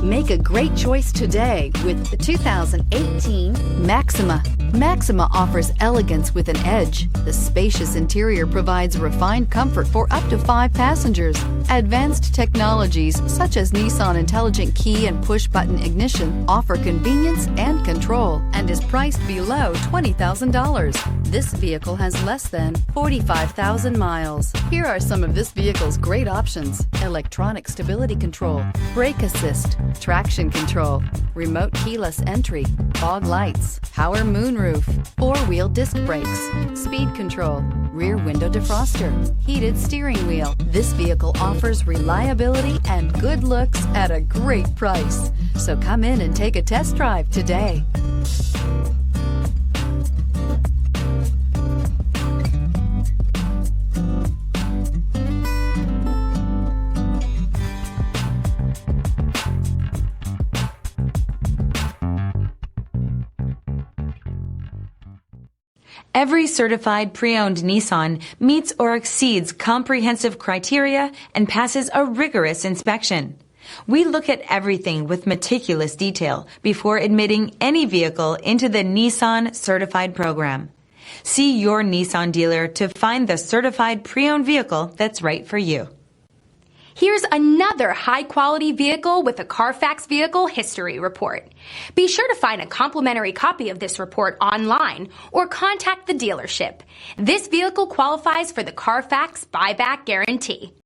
Make a great choice today with the 2018 Maxima. Maxima offers elegance with an edge. The spacious interior provides refined comfort for up to 5 passengers. Advanced technologies such as Nissan Intelligent Key and Push-Button Ignition offer convenience and control and is priced below $20,000. This vehicle has less than 45,000 miles. Here are some of this vehicle's great options: electronic stability control, brake assist, traction control, remote keyless entry, fog lights, power moonroof, 4-wheel disc brakes, speed control, rear window defroster, heated steering wheel. This vehicle offers reliability and good looks at a great price. So come in and take a test drive today. Every certified pre-owned Nissan meets or exceeds comprehensive criteria and passes a rigorous inspection. We look at everything with meticulous detail before admitting any vehicle into the Nissan Certified Program. See your Nissan dealer to find the certified pre-owned vehicle that's right for you. Here's another high-quality vehicle with a Carfax Vehicle History Report. Be sure to find a complimentary copy of this report online or contact the dealership. This vehicle qualifies for the Carfax Buyback Guarantee.